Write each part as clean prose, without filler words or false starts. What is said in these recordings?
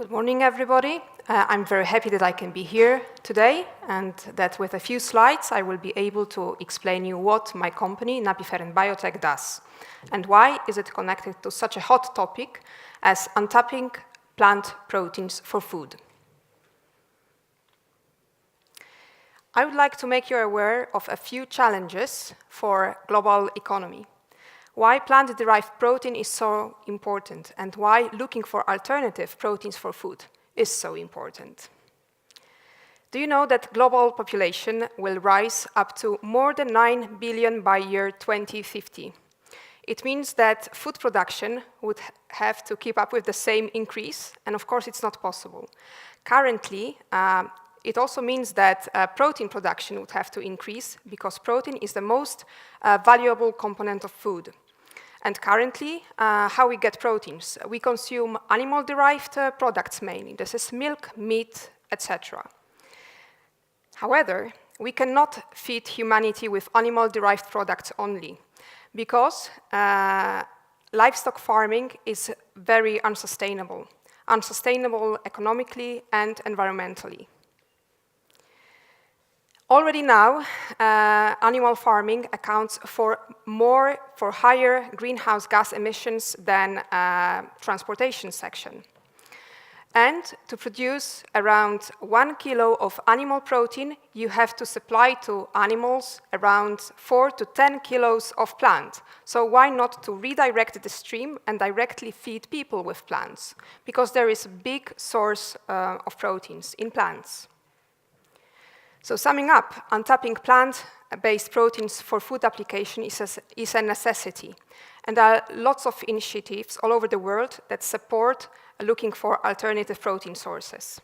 Good morning, everybody. I'm very happy that I can be here today and that with a few slides I will be able to explain you what my company, NapiFeryn BioTech, does and why is it connected to such a hot topic as untapping plant proteins for food. I would like to make you aware of a few challenges for global economy. Why plant-derived protein is so important and why looking for alternative proteins for food is so important. Do you know that global population will rise up to more than 9 billion by year 2050? It means that food production would have to keep up with the same increase, and of course it's not possible. Currently, it also means that protein production would have to increase because protein is the most valuable component of food. And currently, how we get proteins? We consume animal-derived products mainly. This is milk, meat, etc. However, we cannot feed humanity with animal-derived products only because livestock farming is very unsustainable economically and environmentally. Already now, animal farming accounts for higher greenhouse gas emissions than transportation section. And to produce around 1 kilo of animal protein, you have to supply to animals around 4 to 10 kilos of plant. So why not to redirect the stream and directly feed people with plants? Because there is a big source of proteins in plants. So summing up, untapping plant-based proteins for food application is a necessity. And there are lots of initiatives all over the world that support looking for alternative protein sources.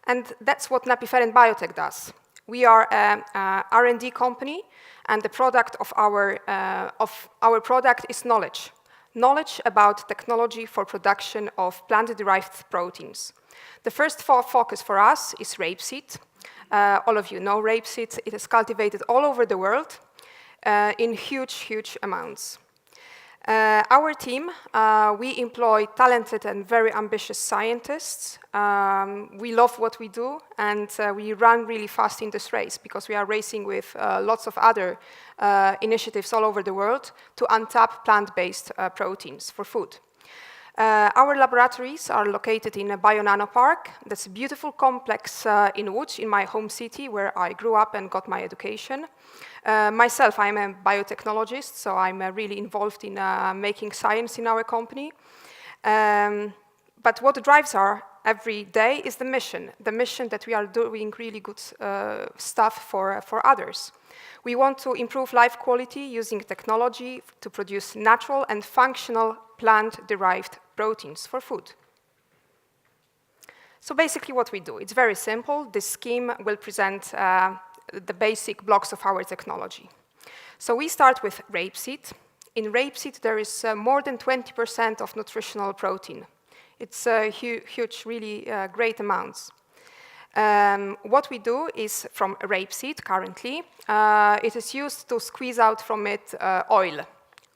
And that's what NapiFeryn BioTech does. We are an R&D company, and the product of our product is knowledge. Knowledge about technology for production of plant-derived proteins. The first focus for us is rapeseed. All of you know rapeseed. It is cultivated all over the world in huge amounts. Our team, we employ talented and very ambitious scientists. We love what we do, and we run really fast in this race because we are racing with lots of other initiatives all over the world to untap plant-based proteins for food. Our laboratories are located in a Bio-Nano Park. That's a beautiful complex in Łódź, in my home city, where I grew up and got my education. Myself, I'm a biotechnologist, so I'm really involved in making science in our company. But what drives our every day is the mission that we are doing really good stuff for others. We want to improve life quality using technology to produce natural and functional plant-derived proteins for food. So basically what we do, it's very simple. This scheme will present the basic blocks of our technology. So we start with rapeseed. In rapeseed, there is more than 20% of nutritional protein. It's huge, really great amounts. What we do is from rapeseed currently, it is used to squeeze out from it oil,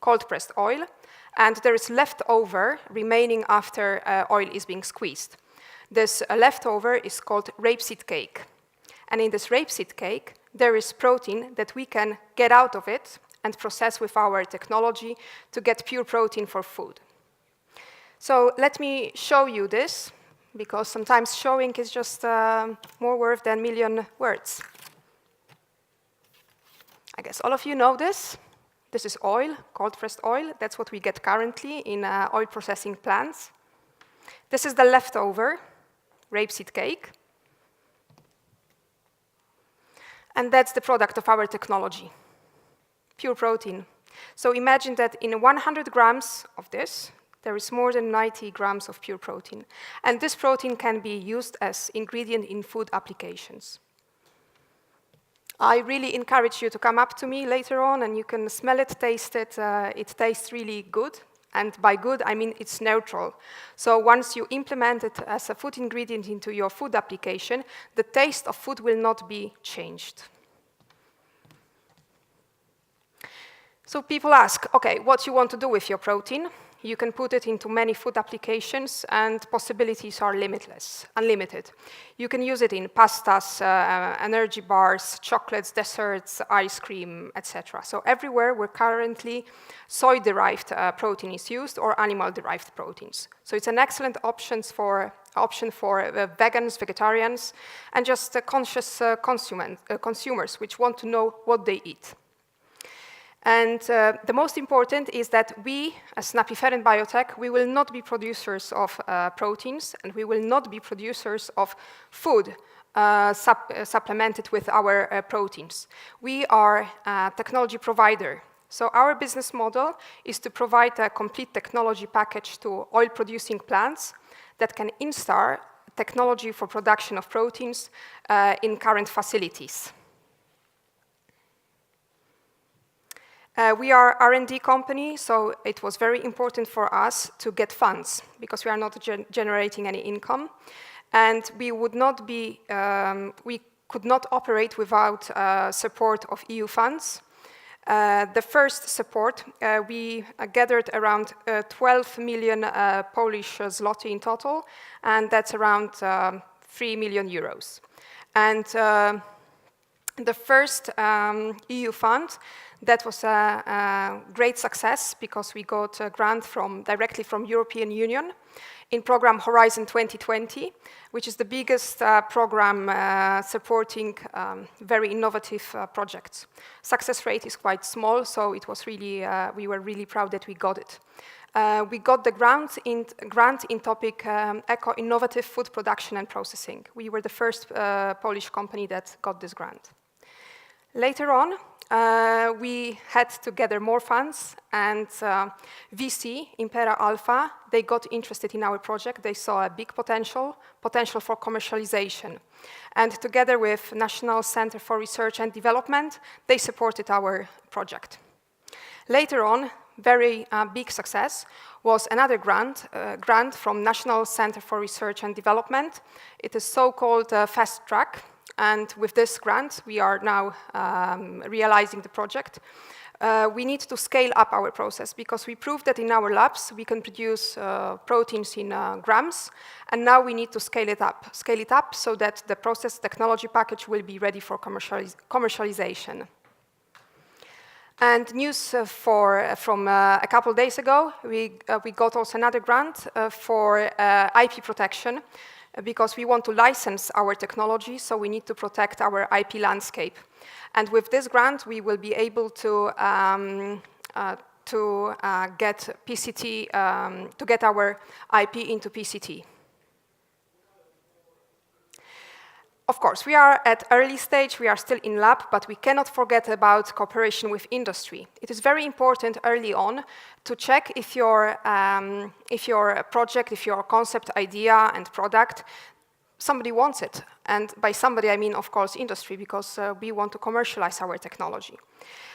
cold-pressed oil, and there is leftover remaining after oil is being squeezed. This leftover is called rapeseed cake. And in this rapeseed cake, there is protein that we can get out of it and process with our technology to get pure protein for food. So let me show you this, because sometimes showing is just more worth than a million words. I guess all of you know this. This is oil, cold-pressed oil. That's what we get currently in oil processing plants. This is the leftover rapeseed cake. And that's the product of our technology, pure protein. So imagine that in 100 grams of this, there is more than 90 grams of pure protein. And this protein can be used as ingredient in food applications. I really encourage you to come up to me later on and you can smell it, taste it. It tastes really good. And by good, I mean it's neutral. So once you implement it as a food ingredient into your food application, the taste of food will not be changed. So people ask, okay, what you want to do with your protein? You can put it into many food applications, and possibilities are unlimited. You can use it in pastas, energy bars, chocolates, desserts, ice cream, etc. So everywhere where currently soy-derived protein is used or animal-derived proteins. So it's an excellent option for vegans, vegetarians, and just conscious consumers which want to know what they eat. And the most important is that we, as NapiFeryn BioTech, we will not be producers of proteins, and we will not be producers of food supplemented with our proteins. We are a technology provider. So our business model is to provide a complete technology package to oil-producing plants that can install technology for production of proteins in current facilities. We are R&D company, so it was very important for us to get funds because we are not generating any income, and we could not operate without support of EU funds. The first support, we gathered around 12 million Polish zloty in total, and that's around 3 million euros. And the first EU fund, that was a great success because we got a grant directly from European Union in program Horizon 2020, which is the biggest program supporting very innovative projects. Success rate is quite small, so it was really, we were really proud that we got it. We got the grant in topic eco-innovative food production and processing. We were the first Polish company that got this grant. Later on, we had to gather more funds, and VC, Impera Alpha, they got interested in our project. They saw a big potential for commercialization. And together with National Center for Research and Development, they supported our project. Later on, very big success was another grant from National Center for Research and Development. It is so-called Fast Track. And with this grant, we are now realizing the project. We need to scale up our process because we proved that in our labs we can produce proteins in grams, and now we need to scale it up so that the process technology package will be ready for commercialization. And news from a couple of days ago, we got also another grant for IP protection, because we want to license our technology, so we need to protect our IP landscape. And with this grant, we will be able to get PCT, to get our IP into PCT. Of course, we are at early stage, we are still in lab, but we cannot forget about cooperation with industry. It is very important early on to check if your project, if your concept, idea, and product, somebody wants it. And by somebody, I mean, of course, industry, because we want to commercialize our technology.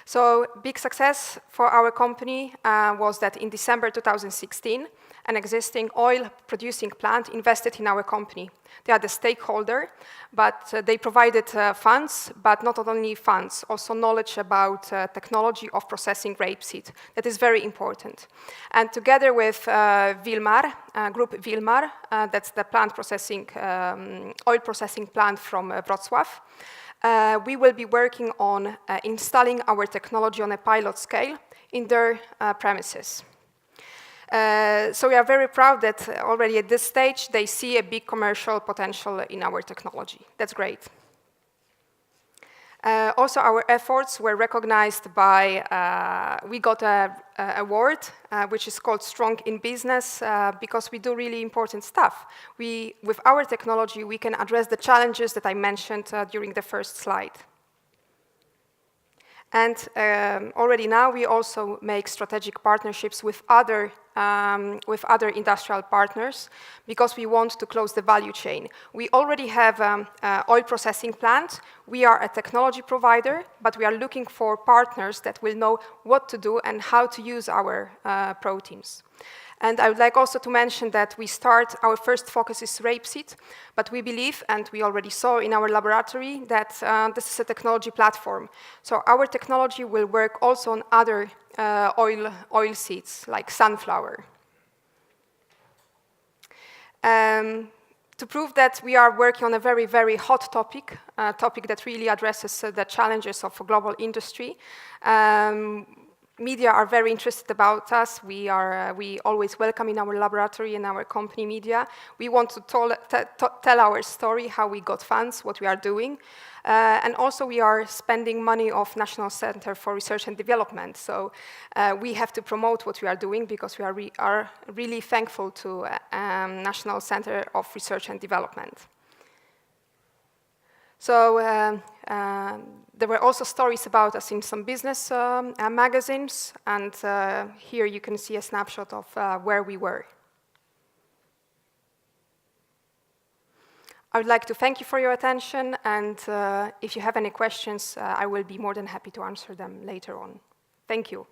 So big success for our company was that in December 2016, an existing oil-producing plant invested in our company. They are the stakeholder, but they provided funds, but not only funds, also knowledge about technology of processing rapeseed. That is very important. And together with Wilmar, Group Wilmar, that's the plant processing, oil processing plant from Wrocław, we will be working on installing our technology on a pilot scale in their premises. So we are very proud that already at this stage they see a big commercial potential in our technology. That's great. Also, our efforts were recognized by, we got an award, which is called Strong in Business, because we do really important stuff. With our technology, we can address the challenges that I mentioned during the first slide. And already now, we also make strategic partnerships with other industrial partners because we want to close the value chain. We already have an oil processing plant. We are a technology provider, but we are looking for partners that will know what to do and how to use our proteins. And I would like also to mention that our first focus is rapeseed, but we believe, and we already saw in our laboratory, that this is a technology platform. So our technology will work also on other oil seeds, like sunflower. To prove that we are working on a very, very hot topic, a topic that really addresses the challenges of a global industry. Media are very interested about us. We always welcome in our laboratory and our company media. We want to tell our story, how we got funds, what we are doing. And also we are spending money of National Center for Research and Development. So we have to promote what we are doing because we are really thankful to National Center of Research and Development. So there were also stories about us in some business magazines, and here you can see a snapshot of where we were. I would like to thank you for your attention, and if you have any questions, I will be more than happy to answer them later on. Thank you.